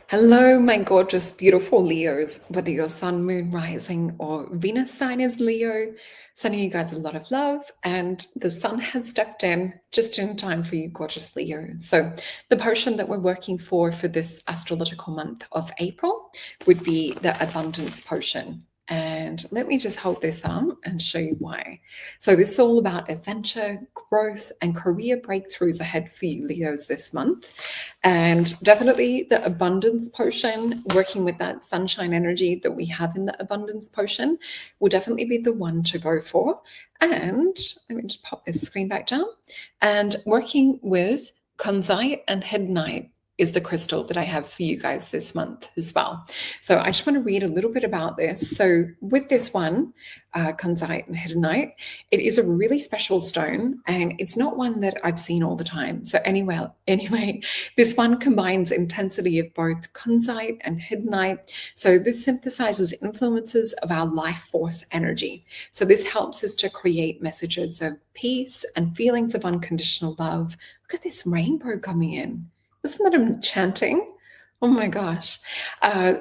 Hello, my gorgeous, beautiful Leos, whether your sun, moon, rising, or Venus sign is Leo, sending you guys a lot of love. And the sun has stepped in just in time for you, gorgeous Leo. So, the potion that we're working for this astrological month of April would be the Abundance Potion. And let me just hold this up and show you why. So, this is all about adventure, growth, and career breakthroughs ahead for you, Leos, this month. And definitely the abundance potion, working with that sunshine energy that we have in the abundance potion, will definitely be the one to go for. And let me just pop this screen back down. And working with kunzite and headnite is the crystal that I have for you guys this month as well. So I just want to read a little bit about this. So with this one, kunzite and headnite, it is a really special stone, and it's not one that I've seen all the time. So anyway, this one combines intensity of both kunzite and headnite. So this synthesizes influences of our life force energy. So this helps us to create messages of peace and feelings of unconditional love. Look at this rainbow coming in. Isn't that enchanting? Oh my gosh.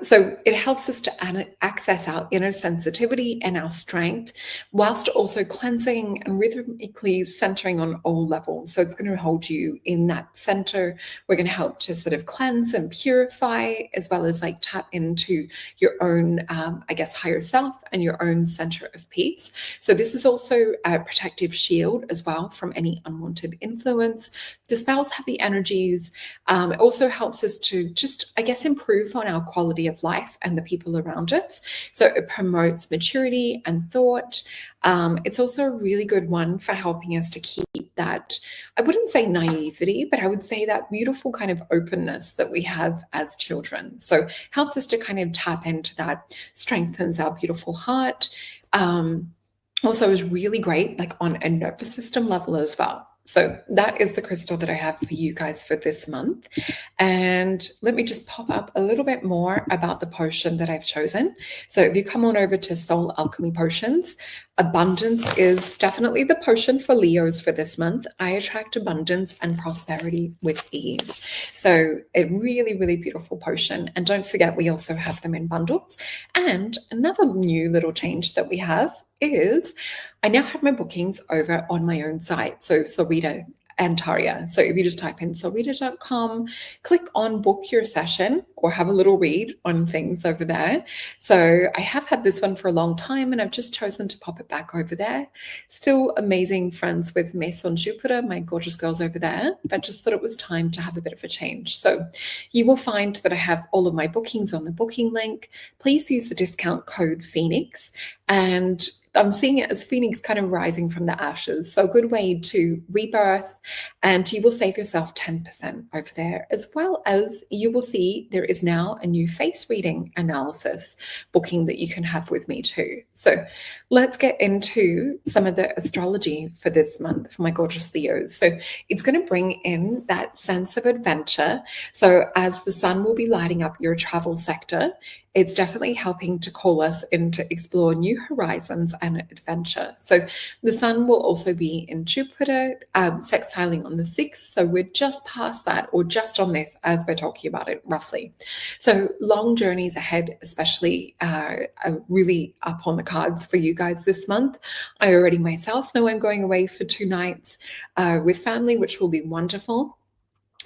So it helps us to access our inner sensitivity and our strength, whilst also cleansing and rhythmically centering on all levels. So it's going to hold you in that center. We're going to help to sort of cleanse and purify, as well as like tap into your own, higher self and your own center of peace. So this is also a protective shield as well from any unwanted influence, dispels heavy energies. It also helps us to just improve on our quality of life and the people around us. So it promotes maturity and thought. It's also a really good one for helping us to keep that, I wouldn't say naivety, but I would say that beautiful kind of openness that we have as children. So helps us to kind of tap into that, strengthens our beautiful heart. Also is really great like on a nervous system level as well. So that is the crystal that I have for you guys for this month. And let me just pop up a little bit more about the potion that I've chosen. So if you come on over to Soul Alchemy Potions, abundance is definitely the potion for Leos for this month. I attract abundance and prosperity with ease. So a really, really beautiful potion. And don't forget, we also have them in bundles. And another new little change that we have is I now have my bookings over on my own site. So Solreta and Taria. So if you just type in solreta.com, click on book your session or have a little read on things over there. So I have had this one for a long time, and I've just chosen to pop it back over there. Still amazing friends with Miss on Jupiter, my gorgeous girls over there, but just thought it was time to have a bit of a change. So you will find that I have all of my bookings on the booking link. Please use the discount code Phoenix, and I'm seeing it as Phoenix kind of rising from the ashes. So a good way to rebirth, and you will save yourself 10% over there, as well as you will see there is now a new face reading analysis booking that you can have with me too. So let's get into some of the astrology for this month for my gorgeous Leos. So it's going to bring in that sense of adventure. So as the sun will be lighting up your travel sector, it's definitely helping to call us in to explore new horizons and adventure. So the sun will also be in Jupiter, sextiling on the 6th. So we're just past that, or just on this as we're talking about it roughly. So long journeys ahead, especially are really up on the cards for you guys this month. I already myself know I'm going away for 2 nights with family, which will be wonderful.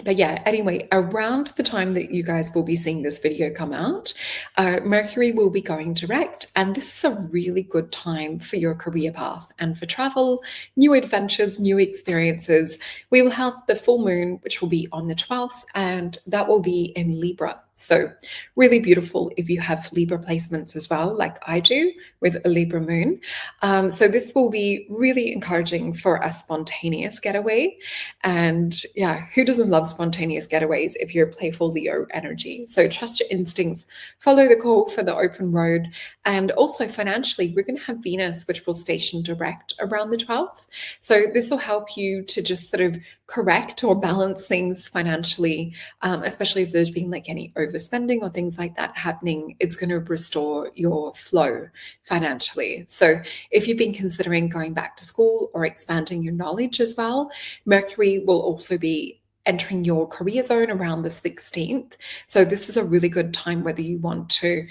But yeah, anyway, around the time that you guys will be seeing this video come out, Mercury will be going direct, and this is a really good time for your career path and for travel, new adventures, new experiences. We will have the full moon, which will be on the 12th, and that will be in Libra. So really beautiful if you have Libra placements as well, like I do with a Libra moon. So this will be really encouraging for a spontaneous getaway. And yeah, who doesn't love spontaneous getaways if you're a playful Leo energy? So trust your instincts, follow the call for the open road. And also financially, we're going to have Venus, which will station direct around the 12th. So this will help you to just sort of correct or balance things financially, especially if there's been like any overspending or things like that happening. It's going to restore your flow financially. So if you've been considering going back to school or expanding your knowledge as well, Mercury will also be entering your career zone around the 16th. So this is a really good time whether you want to,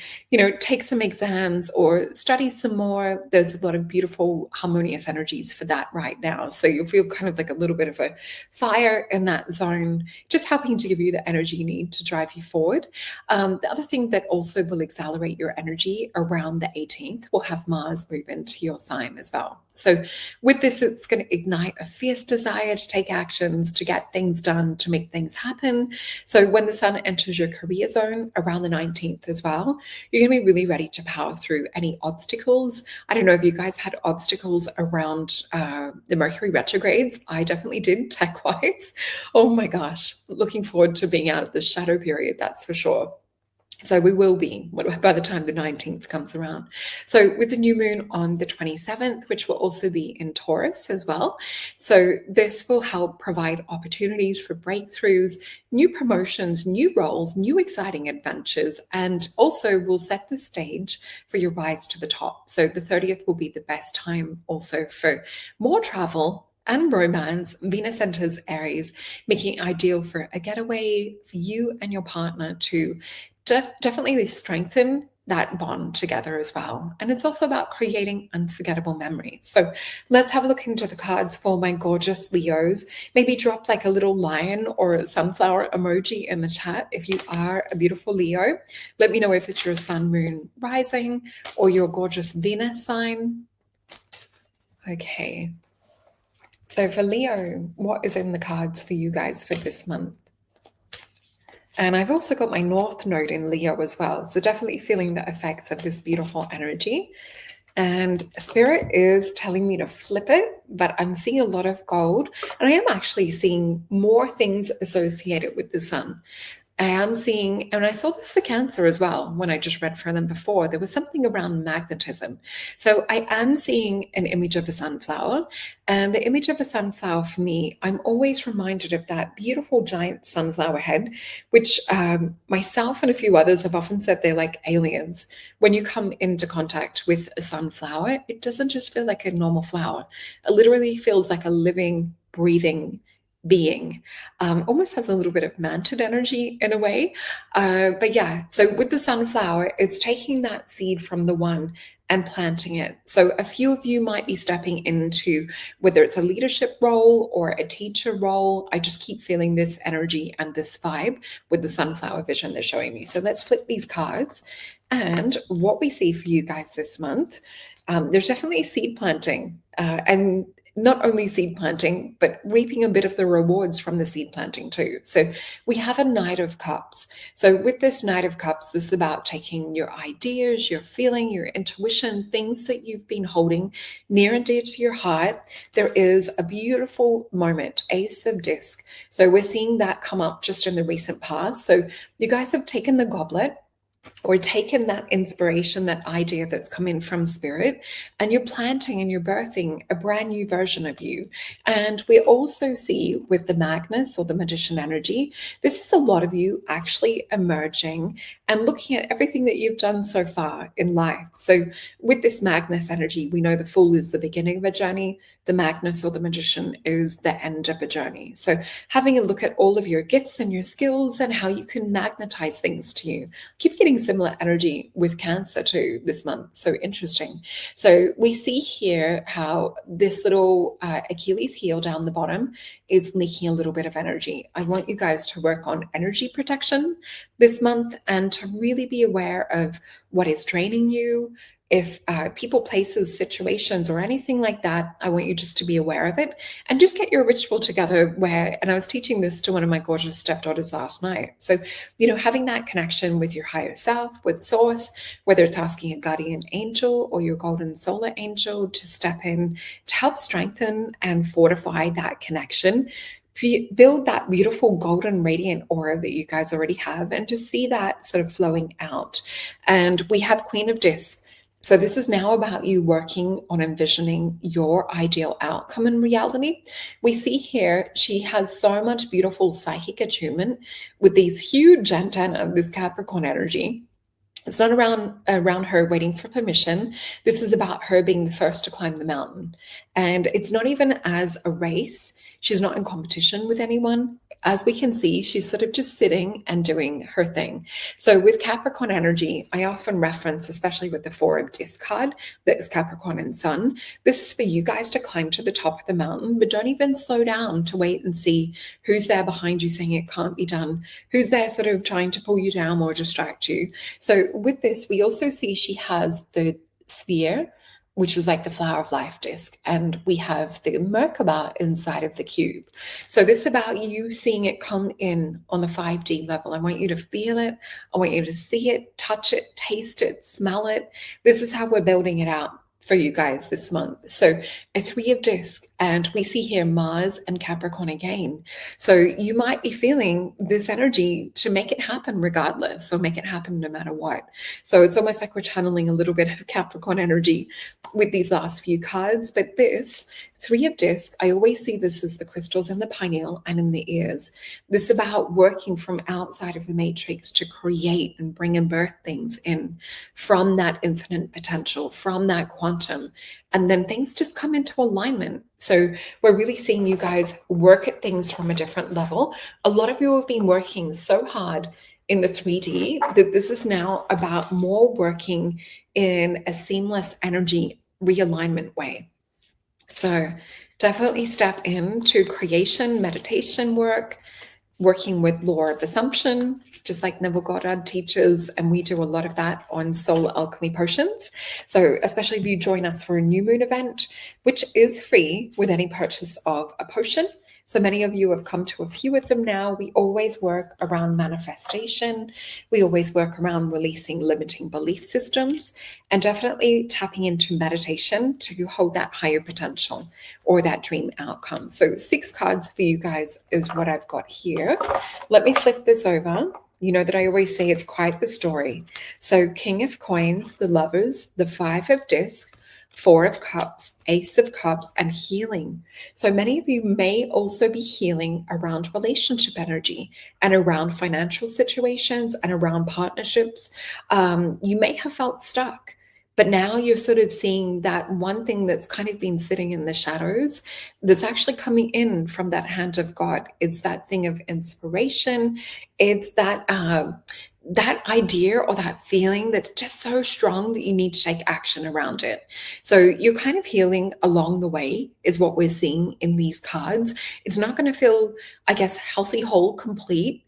take some exams or study some more. There's a lot of beautiful harmonious energies for that right now. So you'll feel kind of like a little bit of a fire in that zone, just helping to give you the energy you need to drive you forward. The other thing that also will accelerate your energy around the 18th will have Mars move into your sign as well. So with this, it's going to ignite a fierce desire to take actions, to get things done, to make things happen. So when the sun enters your career zone around the 19th as well, you're going to be really ready to power through any obstacles. I don't know if you guys had obstacles around the Mercury retrogrades. I definitely did, tech-wise. Oh my gosh, looking forward to being out of the shadow period, that's for sure. So we will be by the time the 19th comes around. So with the new moon on the 27th, which will also be in Taurus as well. So this will help provide opportunities for breakthroughs, new promotions, new roles, new exciting adventures, and also will set the stage for your rise to the top. So the 30th will be the best time also for more travel and romance. Venus enters Aries, making it ideal for a getaway for you and your partner to definitely strengthen that bond together as well. And it's also about creating unforgettable memories. So let's have a look into the cards for my gorgeous Leos. Maybe drop like a little lion or a sunflower emoji in the chat if you are a beautiful Leo. Let me know if it's your sun, moon, rising, or your gorgeous Venus sign. Okay. So for Leo, what is in the cards for you guys for this month? And I've also got my North Node in Leo as well. So definitely feeling the effects of this beautiful energy. And Spirit is telling me to flip it, but I'm seeing a lot of gold. And I am actually seeing more things associated with the sun. I am seeing, and I saw this for Cancer as well when I just read for them before, there was something around magnetism. So I am seeing an image of a sunflower, and the image of a sunflower for me, I'm always reminded of that beautiful giant sunflower head, which myself and a few others have often said they're like aliens. When you come into contact with a sunflower, it doesn't just feel like a normal flower. It literally feels like a living, breathing being. Almost has a little bit of manted energy in a way. But yeah, so with the sunflower, it's taking that seed from the one and planting it. So a few of you might be stepping into whether it's a leadership role or a teacher role. I just keep feeling this energy and this vibe with the sunflower vision they're showing me. So let's flip these cards. And what we see for you guys this month, there's definitely seed planting. And not only seed planting, but reaping a bit of the rewards from the seed planting too. So we have a Knight of Cups. So with this Knight of Cups, this is about taking your ideas, your feeling, your intuition, things that you've been holding near and dear to your heart. There is a beautiful moment, Ace of Disc. So we're seeing that come up just in the recent past. So you guys have taken the goblet or taken that inspiration, that idea that's come in from Spirit, and you're planting and you're birthing a brand new version of you. And we also see with the Magnus or the Magician energy, this is a lot of you actually emerging and looking at everything that you've done so far in life. So with this Magnus energy, we know the Fool is the beginning of a journey. The Magnus or the Magician is the end of a journey. So having a look at all of your gifts and your skills and how you can magnetize things to you. Keep getting similar energy with Cancer too this month. So interesting. So we see here how this little Achilles heel down the bottom is leaking a little bit of energy. I want you guys to work on energy protection this month and to really be aware of what is draining you. If people, places, situations, or anything like that, I want you just to be aware of it and just get your ritual together where, and I was teaching this to one of my gorgeous stepdaughters last night. So, having that connection with your higher self, with source, whether it's asking a guardian angel or your golden solar angel to step in to help strengthen and fortify that connection, build that beautiful golden radiant aura that you guys already have and to see that sort of flowing out. And we have Queen of Discs. So this is now about you working on envisioning your ideal outcome in reality. We see here, she has so much beautiful psychic attunement with these huge antennae, this Capricorn energy. It's not around her waiting for permission. This is about her being the first to climb the mountain. And it's not even as a race. She's not in competition with anyone. As we can see, she's sort of just sitting and doing her thing. So with Capricorn energy, I often reference, especially with the Four of Disc card, that is Capricorn and Sun. This is for you guys to climb to the top of the mountain, but don't even slow down to wait and see who's there behind you saying it can't be done, who's there sort of trying to pull you down or distract you. So with this, we also see she has the sphere, which is like the flower of life disc, and we have the Merkaba inside of the cube. So this is about you seeing it come in on the 5D level. I want you to feel it. I want you to see it, touch it, taste it, smell it. This is how we're building it out for you guys this month. So a 3 of disc, and we see here Mars and Capricorn again. So you might be feeling this energy to make it happen regardless, or make it happen no matter what. So it's almost like we're channeling a little bit of Capricorn energy with these last few cards. But this 3 of disc, I always see this as the crystals in the pineal and in the ears. This is about working from outside of the matrix to create and bring and birth things in from that infinite potential, from that quantum. And then things just come into alignment. So we're really seeing you guys work at things from a different level. A lot of you have been working so hard in the 3D that this is now about more working in a seamless energy realignment way. So definitely step into creation, meditation work, working with law of assumption, just like Neville Goddard teaches, and we do a lot of that on Soul Alchemy Potions. So especially if you join us for a new moon event, which is free with any purchase of a potion. So many of you have come to a few of them now. We always work around manifestation. We always work around releasing limiting belief systems, and definitely tapping into meditation to hold that higher potential or that dream outcome. So 6 cards for you guys is what I've got here. Let me flip this over. You know that I always say it's quite the story. So King of Coins, the Lovers, the 5 of Disc, 4 of Cups, Ace of Cups, and healing. So many of you may also be healing around relationship energy and around financial situations and around partnerships. You may have felt stuck, but now you're sort of seeing that one thing that's kind of been sitting in the shadows that's actually coming in from that hand of God. It's that thing of inspiration. It's that that idea or that feeling that's just so strong that you need to take action around it. So you're kind of healing along the way is what we're seeing in these cards. It's not going to feel, I guess, healthy, whole, complete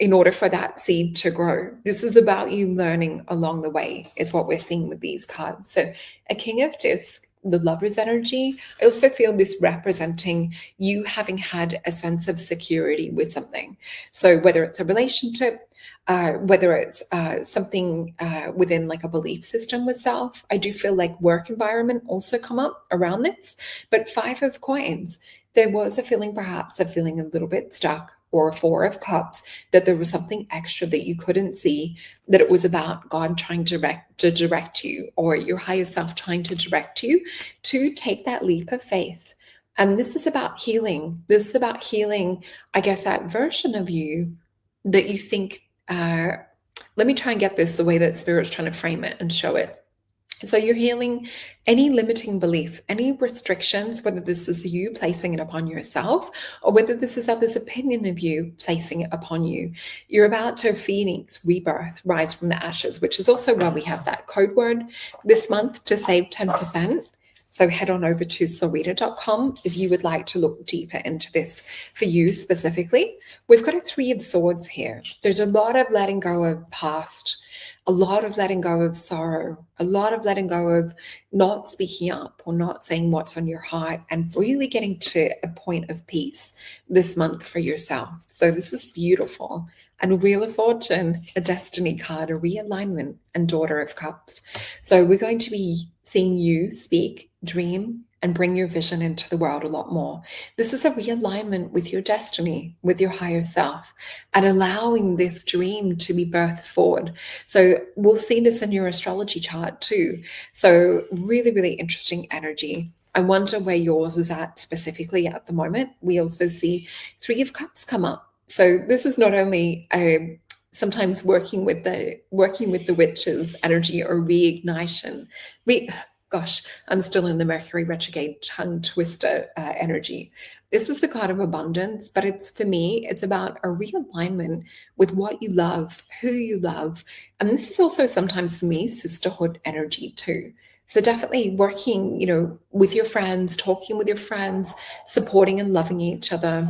in order for that seed to grow. This is about you learning along the way is what we're seeing with these cards. So a King of Disc, the Lover's energy, I also feel this representing you having had a sense of security with something. So whether it's a relationship, whether it's something within like a belief system with self, I do feel like work environment also come up around this. But 5 of Coins, there was a feeling perhaps of feeling a little bit stuck, or a 4 of Cups, that there was something extra that you couldn't see, that it was about God trying to direct you, or your higher self trying to direct you to take that leap of faith. And this is about healing. This is about healing, I guess, that version of you that you think, let me try and get this the way that Spirit's trying to frame it and show it. So you're healing any limiting belief, any restrictions, whether this is you placing it upon yourself or whether this is others' opinion of you placing it upon you. You're about to phoenix, rebirth, rise from the ashes, which is also why we have that code word this month to save 10%. So head on over to Solreta.com if you would like to look deeper into this for you specifically. We've got a 3 of Swords here. There's a lot of letting go of past, a lot of letting go of sorrow, a lot of letting go of not speaking up or not saying what's on your heart, and really getting to a point of peace this month for yourself. So this is beautiful. And Wheel of Fortune, a destiny card, a realignment, and Daughter of Cups. So we're going to be seeing you speak, dream, and bring your vision into the world a lot more. This is a realignment with your destiny, with your higher self, and allowing this dream to be birthed forward. So we'll see this in your astrology chart too. So really, really interesting energy. I wonder where yours is at specifically at the moment. We also see 3 of Cups come up. So this is not only sometimes working with the witches energy or reignition, gosh, I'm still in the Mercury retrograde tongue twister energy. This is the card of abundance, but it's for me, it's about a realignment with what you love, who you love. And this is also sometimes for me, sisterhood energy too. So definitely working, with your friends, talking with your friends, supporting and loving each other.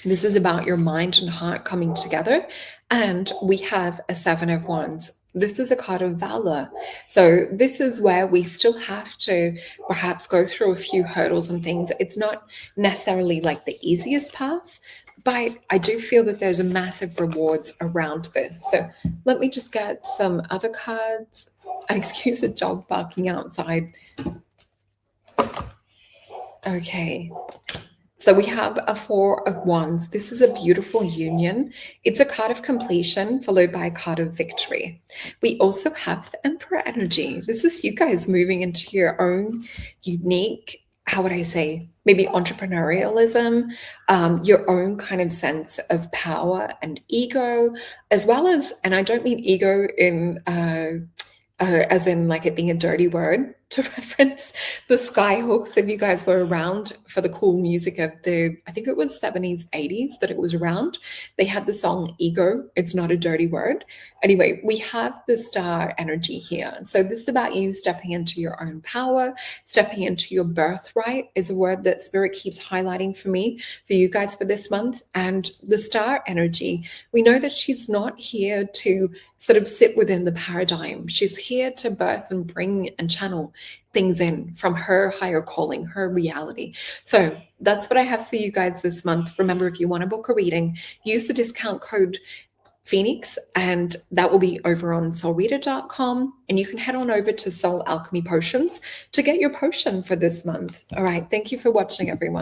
This is about your mind and heart coming together. And we have a Seven of Wands. This is a card of valor. So this is where we still have to perhaps go through a few hurdles and things. It's not necessarily like the easiest path, but I do feel that there's a massive rewards around this. So let me just get some other cards. And excuse the dog barking outside. Okay. So we have a Four of Wands. This is a beautiful union. It's a card of completion followed by a card of victory. We also have the Emperor energy. This is you guys moving into your own unique, how would I say, maybe entrepreneurialism, your own kind of sense of power and ego, as well as, and I don't mean ego in as in like it being a dirty word, to reference the Skyhawks. If you guys were around for the cool music of I think it was 70s, 80s that it was around, they had the song Ego. It's not a dirty word. Anyway, we have the star energy here. So this is about you stepping into your own power, stepping into your birthright is a word that Spirit keeps highlighting for me, for you guys for this month. And the star energy, we know that she's not here to sort of sit within the paradigm. She's here to birth and bring and channel things in from her higher calling, her reality. So that's what I have for you guys this month. Remember, if you want to book a reading, use the discount code Phoenix, and that will be over on solreta.com. And you can head on over to Soul Alchemy Potions to get your potion for this month. All right. Thank you for watching, everyone.